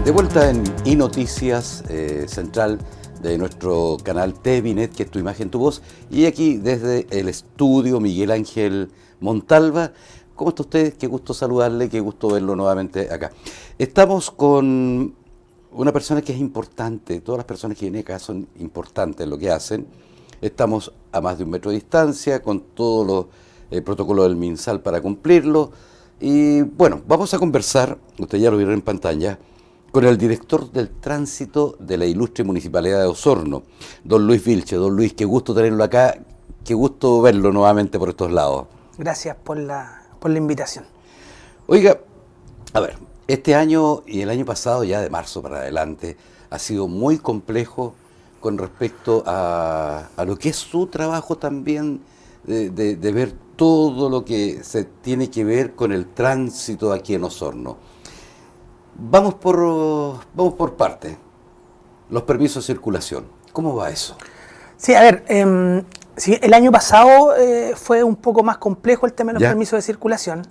De vuelta en iNoticias Central de nuestro canal TVNet, que es Tu Imagen, Tu Voz, y aquí desde el estudio Miguel Ángel Montalva. ¿Cómo está usted? Qué gusto saludarle, qué gusto verlo nuevamente acá. Estamos con una persona que es importante, todas las personas que vienen acá son importantes en lo que hacen. Estamos a más de 1 metro de distancia, con todos los protocolos del MinSal para cumplirlo. Y bueno, vamos a conversar, usted ya lo vieron en pantalla, con el director del tránsito de la ilustre Municipalidad de Osorno, don Luis Vilche. Don Luis, qué gusto tenerlo acá, qué gusto verlo nuevamente por estos lados. Gracias por la invitación. Oiga, a ver, este año y el año pasado, ya de marzo para adelante, ha sido muy complejo con respecto a lo que es su trabajo también, de ver todo lo que se tiene que ver con el tránsito aquí en Osorno. Vamos por partes. Los permisos de circulación. ¿Cómo va eso? Sí, a ver, sí, el año pasado fue un poco más complejo el tema de los permisos de circulación.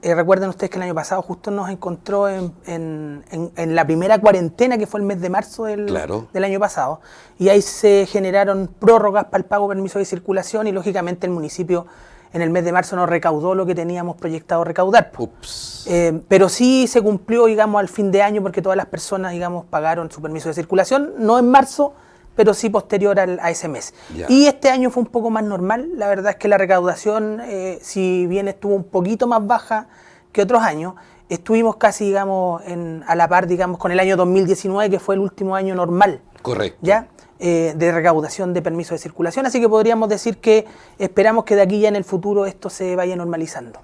Recuerden ustedes que el año pasado justo nos encontró en la primera cuarentena, que fue el mes de marzo del año pasado, y ahí se generaron prórrogas para el pago de permisos de circulación y lógicamente el municipio en el mes de marzo no recaudó lo que teníamos proyectado recaudar. Pero sí se cumplió, digamos, al fin de año porque todas las personas, digamos, pagaron su permiso de circulación, no en marzo, pero sí posterior a ese mes. Y este año fue un poco más normal. La verdad es que la recaudación, si bien estuvo un poquito más baja que otros años, estuvimos casi, digamos, a la par, digamos, con el año 2019, que fue el último año normal. Correcto. ¿Ya? De recaudación de permisos de circulación, así que podríamos decir que esperamos que de aquí ya en el futuro esto se vaya normalizando.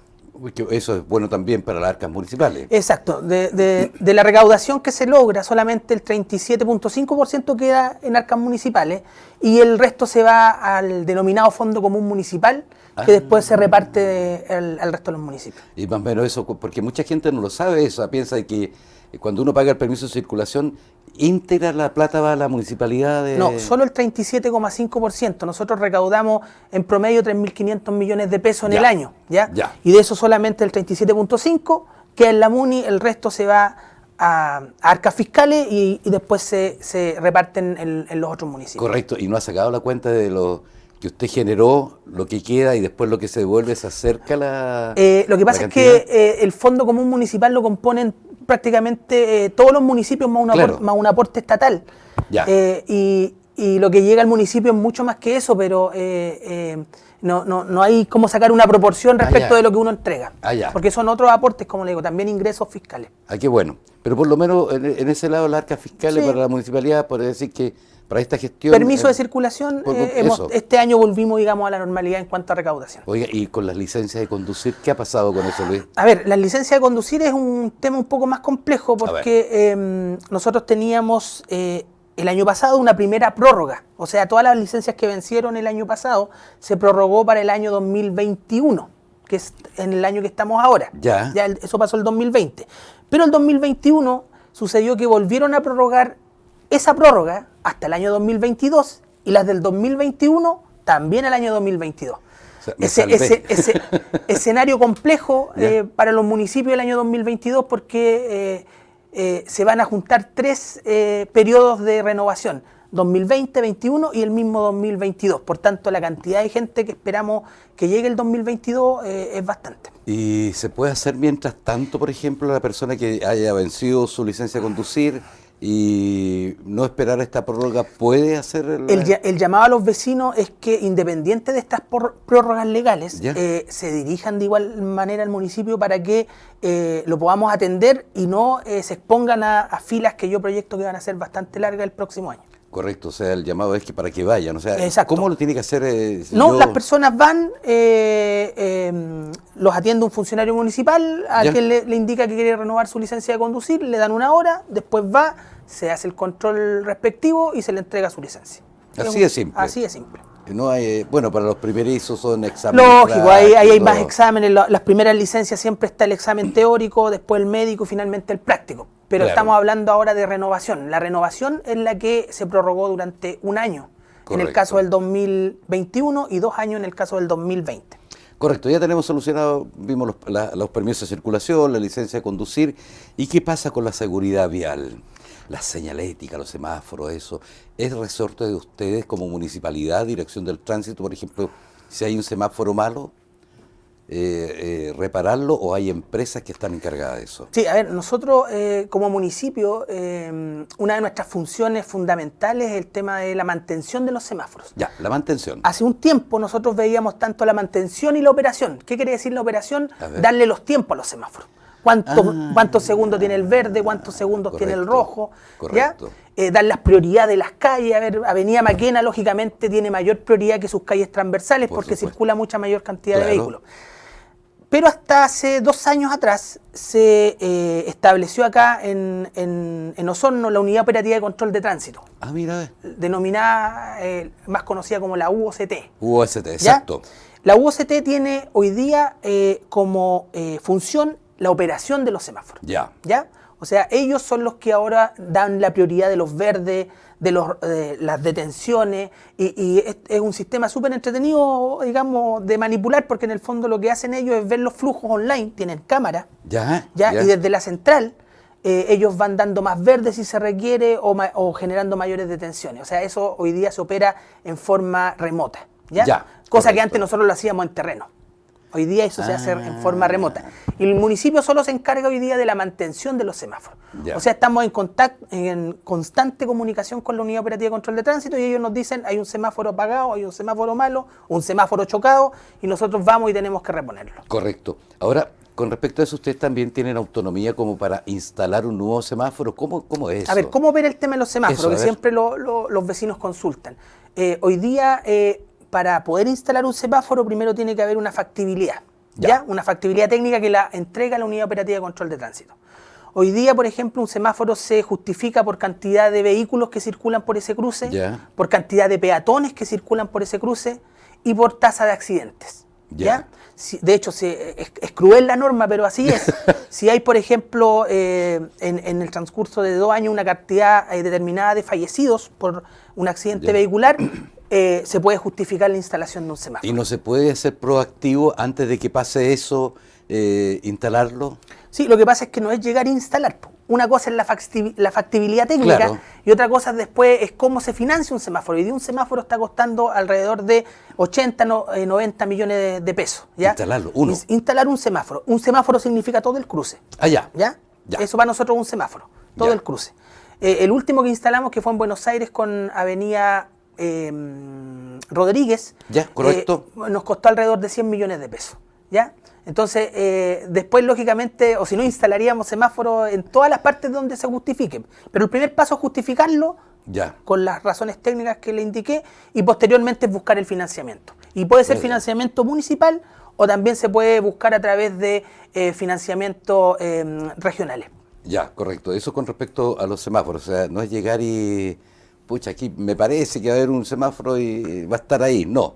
Eso es bueno también para las arcas municipales. Exacto, de la recaudación que se logra, solamente el 37.5% queda en arcas municipales y el resto se va al denominado Fondo Común Municipal, que después se reparte al resto de los municipios. Y más o menos eso, porque mucha gente no lo sabe eso, piensa que cuando uno paga el permiso de circulación, íntegra la plata va a la municipalidad de... No, solo el 37,5%. Nosotros recaudamos en promedio 3.500 millones de pesos en el año, ¿ya? Y de eso solamente el 37,5% queda en la MUNI, el resto se va a arcas fiscales y después se reparten en los otros municipios. Correcto, y no ha sacado la cuenta de lo que usted generó, lo que queda y después lo que se devuelve, se acerca la... Lo que pasa es que el Fondo Común Municipal lo componen prácticamente todos los municipios más un aporte estatal. Y lo que llega al municipio es mucho más que eso, pero no hay cómo sacar una proporción respecto de lo que uno entrega. Porque son otros aportes, como le digo, también ingresos fiscales. Qué bueno. Pero por lo menos en ese lado, las arcas fiscales para la municipalidad, puede decir que para esta gestión... Permiso de circulación, este año volvimos, digamos, a la normalidad en cuanto a recaudación. Oiga, y con las licencias de conducir, ¿qué ha pasado con eso, Luis? A ver, las licencias de conducir es un tema un poco más complejo porque nosotros teníamos el año pasado una primera prórroga. O sea, todas las licencias que vencieron el año pasado se prorrogó para el año 2021, que es en el año que estamos ahora. Ya eso pasó el 2020. Pero el 2021 sucedió que volvieron a prorrogar esa prórroga hasta el año 2022 y las del 2021 también al año 2022. O sea, ese escenario complejo para los municipios del año 2022 porque se van a juntar 3 periodos de renovación, 2020, 2021 y el mismo 2022. Por tanto, la cantidad de gente que esperamos que llegue el 2022 es bastante. ¿Y se puede hacer mientras tanto, por ejemplo, la persona que haya vencido su licencia de conducir y no esperar esta prórroga puede hacer el llamado a los vecinos es que, independiente de estas prórrogas legales, se dirijan de igual manera al municipio para que lo podamos atender y no se expongan a filas que yo proyecto que van a ser bastante largas el próximo año. Correcto, o sea, el llamado es que para que vayan, o sea, ¿cómo lo tiene que hacer? Las personas van, los atiende un funcionario municipal, a quien le indica que quiere renovar su licencia de conducir, le dan 1 hora, después va, se hace el control respectivo y se le entrega su licencia. Así de simple. Así de simple. No hay, bueno, para los primerizos son exámenes. Lógico, ahí hay más exámenes. Las primeras licencias siempre está el examen teórico, después el médico y finalmente el práctico. Pero estamos hablando ahora de renovación. La renovación es la que se prorrogó durante 1 año, en el caso del 2021 y 2 años en el caso del 2020. Correcto, ya tenemos solucionado, vimos los permisos de circulación, la licencia de conducir. ¿Y qué pasa con la seguridad vial? La señalética, los semáforos, eso. ¿Es resorte de ustedes como municipalidad, dirección del tránsito, por ejemplo, si hay un semáforo malo, repararlo, o hay empresas que están encargadas de eso? Sí, a ver, nosotros como municipio, una de nuestras funciones fundamentales es el tema de la mantención de los semáforos. Ya, la mantención. Hace un tiempo nosotros veíamos tanto la mantención y la operación. ¿Qué quiere decir la operación? Darle los tiempos a los semáforos. ¿Cuántos segundos tiene el verde? ¿Cuántos segundos tiene el rojo? Correcto. ¿Ya? Dar las prioridades de las calles. A ver, Avenida Maquena, lógicamente, tiene mayor prioridad que sus calles transversales porque circula mucha mayor cantidad de vehículos. Pero hasta hace 2 años atrás se estableció acá en Osorno la Unidad Operativa de Control de Tránsito. Ah, mira. Denominada, más conocida como la UOCT. UOCT, exacto. ¿Ya? La UOCT tiene hoy día como función la operación de los semáforos. Ya. ¿Ya? O sea, ellos son los que ahora dan la prioridad de los verdes, de las detenciones, y es un sistema súper entretenido, digamos, de manipular, porque en el fondo lo que hacen ellos es ver los flujos online, tienen cámara, ya. y desde la central ellos van dando más verdes si se requiere o generando mayores detenciones. O sea, eso hoy día se opera en forma remota, ¿ya? Cosa que antes nosotros lo hacíamos en terreno. Hoy día eso se hace en forma remota. Y el municipio solo se encarga hoy día de la mantención de los semáforos. Ya. O sea, estamos en constante comunicación con la Unidad Operativa de Control de Tránsito, y ellos nos dicen, hay un semáforo apagado, hay un semáforo malo, un semáforo chocado, y nosotros vamos y tenemos que reponerlo. Correcto. Ahora, con respecto a eso, ¿ustedes también tienen autonomía como para instalar un nuevo semáforo? ¿Cómo es eso? A ver, ¿cómo ver el tema de los semáforos? Que siempre los vecinos consultan. Hoy día... para poder instalar un semáforo, primero tiene que haber una factibilidad, ¿ya? Una factibilidad técnica que la entrega la Unidad Operativa de Control de Tránsito. Hoy día, por ejemplo, un semáforo se justifica por cantidad de vehículos que circulan por ese cruce, por cantidad de peatones que circulan por ese cruce y por tasa de accidentes. ¿Ya? De hecho, es cruel la norma, pero así es. Si hay, por ejemplo, en el transcurso de 2 años una cantidad determinada de fallecidos por un accidente vehicular, se puede justificar la instalación de un semáforo. ¿Y no se puede ser proactivo antes de que pase eso, instalarlo? Sí, lo que pasa es que no es llegar a instalar. Una cosa es la factibilidad técnica, y otra cosa después es cómo se financia un semáforo. Y de un semáforo está costando alrededor de 80, 90 millones de pesos. ¿Ya? Instalarlo, uno. Instalar un semáforo. Un semáforo significa todo el cruce. ¿Ya? Eso para nosotros es un semáforo, todo el cruce. El último que instalamos, que fue en Buenos Aires con Avenida Rodríguez, correcto. Nos costó alrededor de 100 millones de pesos. ¿Ya? Entonces, después, lógicamente, o si no, instalaríamos semáforos en todas las partes donde se justifiquen. Pero el primer paso es justificarlo con las razones técnicas que le indiqué, y posteriormente es buscar el financiamiento. Y puede ser financiamiento municipal, o también se puede buscar a través de financiamientos regionales. Ya, correcto. Eso con respecto a los semáforos. O sea, no es llegar y, pucha, aquí me parece que va a haber un semáforo y va a estar ahí. No.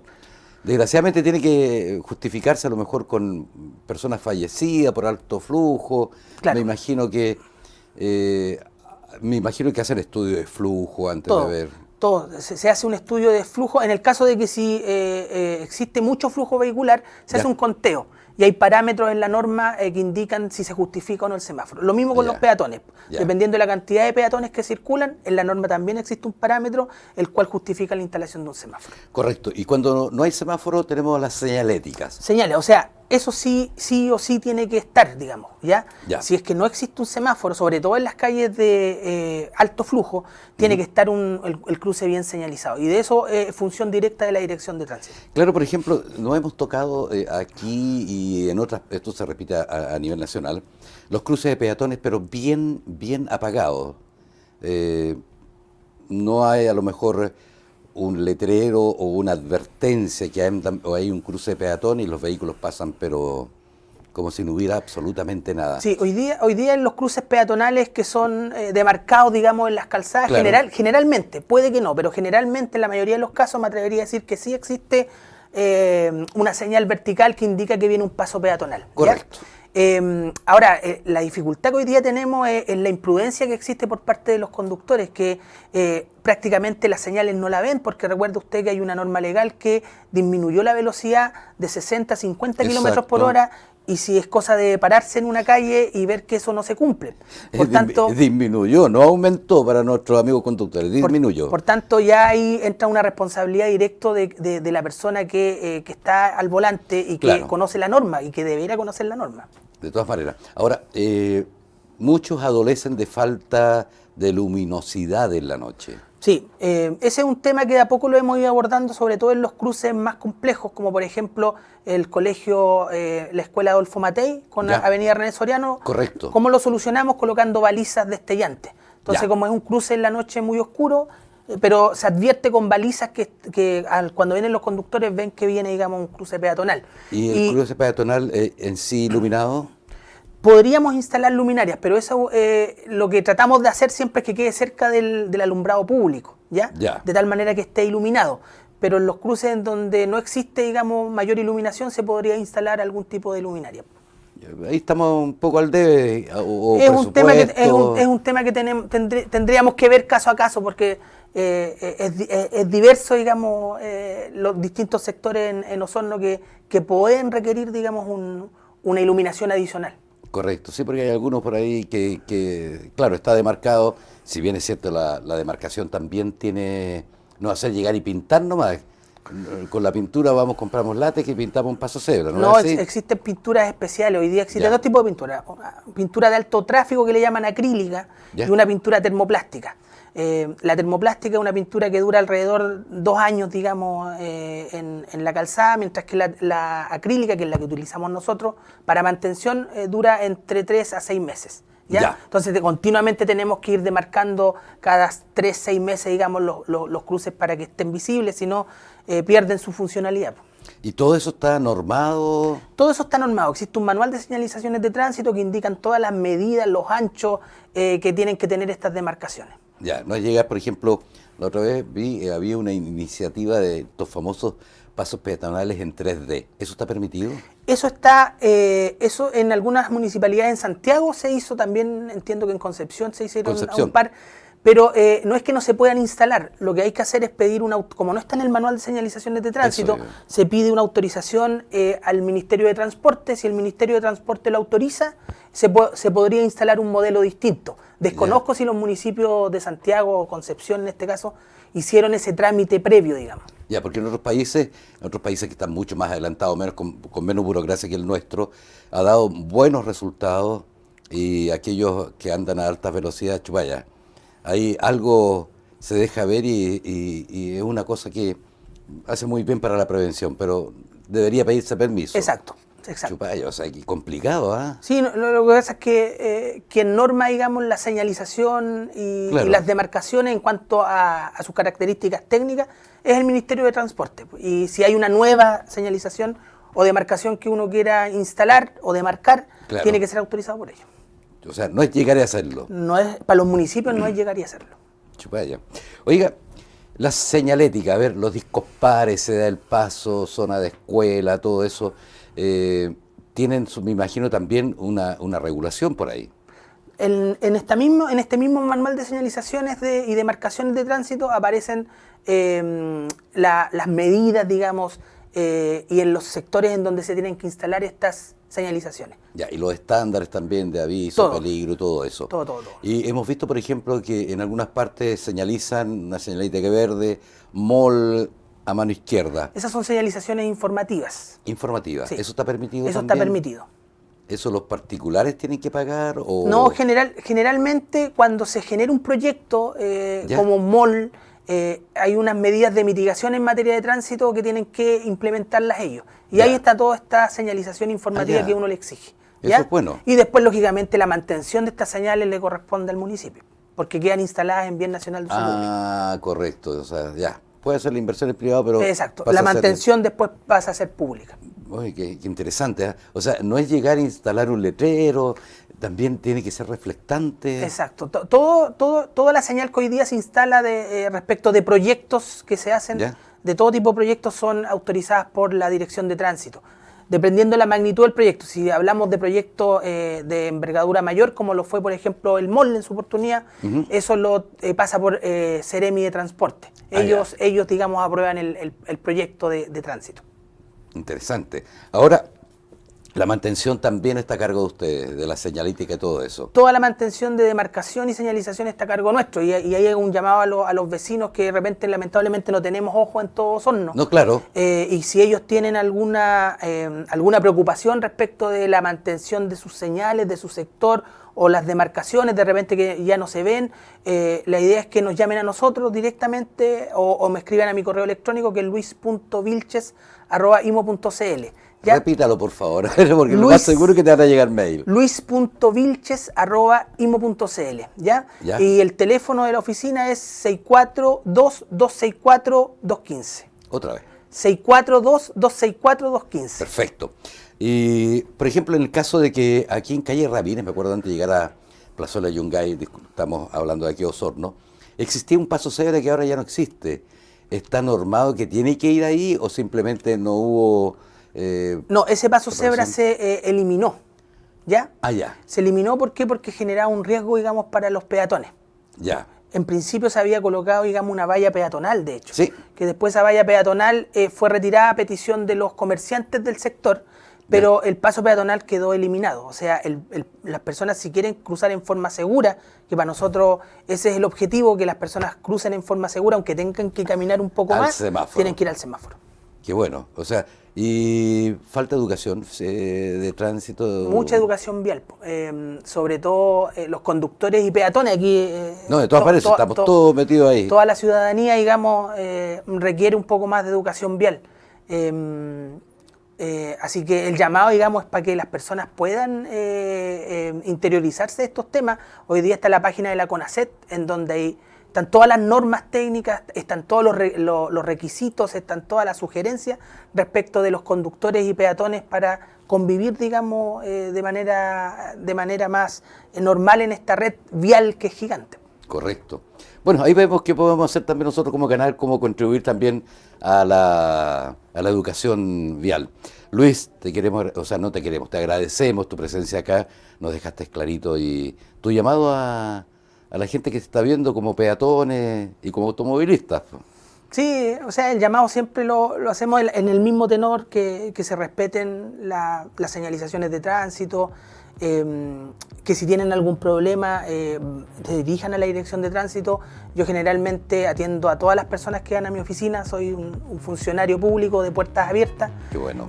Desgraciadamente tiene que justificarse a lo mejor con personas fallecidas por alto flujo. Me imagino que hacen estudio de flujo antes de ver. Se hace un estudio de flujo. En el caso de que si existe mucho flujo vehicular, se hace un conteo. Y hay parámetros en la norma que indican si se justifica o no el semáforo. Lo mismo con los peatones. Dependiendo de la cantidad de peatones que circulan, en la norma también existe un parámetro el cual justifica la instalación de un semáforo. Correcto. Y cuando no hay semáforo tenemos las señaléticas. Señales, o sea, eso sí o sí tiene que estar, digamos, ¿ya? Si es que no existe un semáforo, sobre todo en las calles de alto flujo, tiene que estar el cruce bien señalizado. Y de eso es función directa de la Dirección de Tránsito. Claro, por ejemplo, nos hemos tocado aquí y en otras, esto se repite a nivel nacional, los cruces de peatones, pero bien apagados. No hay a lo mejor un letrero o una advertencia que hay un cruce de peatones y los vehículos pasan, pero como si no hubiera absolutamente nada. Sí, hoy día en los cruces peatonales que son demarcados, digamos, en las calzadas, generalmente, puede que no, pero generalmente en la mayoría de los casos me atrevería a decir que sí existe una señal vertical que indica que viene un paso peatonal. Correcto. Ahora, la dificultad que hoy día tenemos es la imprudencia que existe por parte de los conductores, que prácticamente las señales no la ven, porque recuerde usted que hay una norma legal que disminuyó la velocidad de 60 a 50 kilómetros por hora, y si es cosa de pararse en una calle y ver que eso no se cumple. Por tanto, disminuyó, no aumentó para nuestros amigos conductores, disminuyó. Por tanto, ya ahí entra una responsabilidad directa de la persona que está al volante y que conoce la norma y que debería conocer la norma. De todas maneras. Ahora, muchos adolecen de falta de luminosidad en la noche. Sí, ese es un tema que de a poco lo hemos ido abordando, sobre todo en los cruces más complejos, como por ejemplo el colegio, la escuela Adolfo Matei con Avenida René Soriano. Correcto. ¿Cómo lo solucionamos? Colocando balizas destellantes. Entonces, como es un cruce en la noche muy oscuro, pero se advierte con balizas que cuando vienen los conductores ven que viene, digamos, un cruce peatonal. ¿Y el cruce peatonal en sí iluminado? Podríamos instalar luminarias, pero eso lo que tratamos de hacer siempre es que quede cerca del alumbrado público, ¿ya? De tal manera que esté iluminado. Pero en los cruces en donde no existe, digamos, mayor iluminación, se podría instalar algún tipo de luminaria. Ahí estamos un poco al debe. Es un tema que tendríamos que ver caso a caso, porque es diverso, digamos, los distintos sectores en Osorno que pueden requerir, digamos, una iluminación adicional. Correcto, sí, porque hay algunos por ahí que claro, está demarcado, si bien es cierto, la demarcación también tiene, no hacer llegar y pintar nomás. Con la pintura compramos látex y pintamos un paso cebra, ¿no? No, existen pinturas especiales, hoy día existen dos tipos de pinturas, pintura de alto tráfico que le llaman acrílica y una pintura termoplástica. La termoplástica es una pintura que dura alrededor 2 años, digamos, en la calzada, mientras que la acrílica, que es la que utilizamos nosotros, para mantención dura entre 3 a 6 meses. ¿Ya? Entonces continuamente tenemos que ir demarcando cada 3, 6 meses, digamos, los cruces para que estén visibles, si no pierden su funcionalidad. ¿Y todo eso está normado? Todo eso está normado. Existe un manual de señalizaciones de tránsito que indican todas las medidas, los anchos que tienen que tener estas demarcaciones. Ya, no llega, por ejemplo, la otra vez vi, había una iniciativa de estos famosos pasos peatonales en 3D. ¿Eso está permitido? Eso está, eso en algunas municipalidades en Santiago se hizo, también entiendo que en Concepción se hicieron un par, pero no es que no se puedan instalar. Lo que hay que hacer es pedir como no está en el manual de señalizaciones de tránsito, se pide una autorización al Ministerio de Transporte. Si el Ministerio de Transporte lo autoriza, se podría instalar un modelo distinto. Desconozco si los municipios de Santiago o Concepción, en este caso, hicieron ese trámite previo, digamos. Ya, porque en otros países que están mucho más adelantados, con menos burocracia que el nuestro, ha dado buenos resultados, y aquellos que andan a altas velocidades, chupaya, ahí algo se deja ver y es una cosa que hace muy bien para la prevención, pero debería pedirse permiso. Exacto. Chupaya, o sea, complicado, ¿ah? Sí, lo que pasa es que quien norma, digamos, la señalización y las demarcaciones en cuanto a sus características técnicas es el Ministerio de Transporte. Y si hay una nueva señalización o demarcación que uno quiera instalar o demarcar, tiene que ser autorizado por ellos. O sea, no es llegar a hacerlo. No es, para los municipios no es llegar y hacerlo. Chupaya. Oiga, la señalética, a ver, los discos pares, se da el paso, zona de escuela, todo eso, tienen, me imagino, también una regulación por ahí. En este mismo manual de señalizaciones y demarcaciones de tránsito aparecen las medidas, digamos, y en los sectores en donde se tienen que instalar estas señalizaciones. Ya, y los estándares también de aviso, peligro, todo eso. Todo. Y hemos visto, por ejemplo, que en algunas partes señalizan una señalita verde, mall a mano izquierda. Esas son señalizaciones informativas. Informativas. Sí. ¿Eso está permitido Eso también? Está permitido. ¿Eso los particulares tienen que pagar? O... No, generalmente cuando se genera un proyecto como mall, hay unas medidas de mitigación en materia de tránsito que tienen que implementarlas ellos. Y ahí está toda esta señalización informativa que uno le exige. ¿Ya? Eso es bueno. Y después, lógicamente, la mantención de estas señales le corresponde al municipio, porque quedan instaladas en bien nacional de uso público. Ah, correcto. O sea, ya. Puede ser la inversión en privado, pero... Exacto. La mantención después pasa a ser pública. Oye, qué interesante, ¿eh? O sea, no es llegar a instalar un letrero, también tiene que ser reflectante. Exacto. Toda la señal que hoy día se instala respecto de proyectos que se hacen, de todo tipo de proyectos, son autorizadas por la Dirección de Tránsito. dependiendo de la magnitud del proyecto. Si hablamos de proyectos de envergadura mayor, como lo fue, por ejemplo, el MOL en su oportunidad, eso lo pasa por Seremi de Transporte. Ellos, digamos, aprueban el proyecto de tránsito. Interesante. Ahora, la mantención también está a cargo de ustedes, de la señalítica y todo eso. Toda la mantención de demarcación y señalización está a cargo nuestro. Y ahí hay un llamado a los vecinos que de repente, lamentablemente, no tenemos ojo en todo Osorno. No, claro. Y si ellos tienen alguna preocupación respecto de la mantención de sus señales, de su sector, o las demarcaciones de repente que ya no se ven, la idea es que nos llamen a nosotros directamente o me escriban a mi correo electrónico, que es luis.vilches@imo.cl. ¿Ya? Repítalo, por favor, porque lo más seguro es que te van a llegar mail. luis.vilches@imo.cl, ¿ya? ¿Ya? Y el teléfono de la oficina es 642-264-215. Otra vez. 642-264-215. Perfecto. Y, por ejemplo, en el caso de que aquí en calle Ramírez, me acuerdo antes de llegar a Plazuela Yungay, estamos hablando de aquí a Osorno, existía un paso cebra que ahora ya no existe. ¿Está normado que tiene que ir ahí o simplemente no hubo... No, ese paso cebra se eliminó, ¿ya? Ah, ya. Se eliminó, ¿por qué? Porque generaba un riesgo, digamos, para los peatones. Ya. En principio se había colocado, digamos, una valla peatonal, de hecho. Sí. Que después esa valla peatonal fue retirada a petición de los comerciantes del sector, pero el paso peatonal quedó eliminado. O sea, las personas, si quieren cruzar en forma segura, que para nosotros ese es el objetivo, que las personas crucen en forma segura, aunque tengan que caminar un poco más, tienen que ir al semáforo. Qué bueno. O sea, y falta educación de tránsito. Mucha educación vial, sobre todo los conductores y peatones aquí. No, de todas maneras, estamos todos metidos ahí. Toda la ciudadanía, digamos, requiere un poco más de educación vial. Así que el llamado, digamos, es para que las personas puedan interiorizarse de estos temas. Hoy día está la página de la CONACET, en donde están todas las normas técnicas, están todos los requisitos, están todas las sugerencias respecto de los conductores y peatones para convivir, digamos, de manera más normal en esta red vial que es gigante. Correcto. Bueno, ahí vemos que podemos hacer también nosotros como canal, cómo contribuir también a la educación vial. Luis, te queremos, o sea, no te queremos, te agradecemos tu presencia acá, nos dejaste clarito y tu llamado a la gente que se está viendo como peatones y como automovilistas. Sí, o sea, el llamado siempre lo hacemos en el mismo tenor, que se respeten las señalizaciones de tránsito, que si tienen algún problema se dirijan a la dirección de tránsito. Yo generalmente atiendo a todas las personas que van a mi oficina, soy un funcionario público de puertas abiertas. Qué bueno.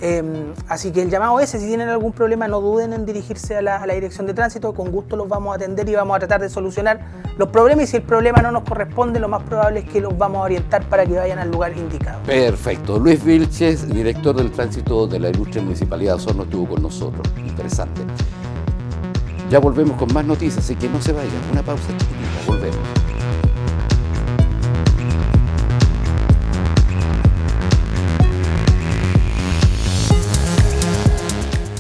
Así que el llamado ese, si tienen algún problema no duden en dirigirse a la dirección de tránsito, con gusto los vamos a atender y vamos a tratar de solucionar los problemas, y si el problema no nos corresponde, lo más probable es que los vamos a orientar para que vayan al lugar indicado. Perfecto. Luis Vilches, director del tránsito de la Ilustre Municipalidad de Osorno, estuvo con nosotros. Interesante. Ya volvemos con más noticias, así que no se vayan. Una pausa chiquitita, volvemos.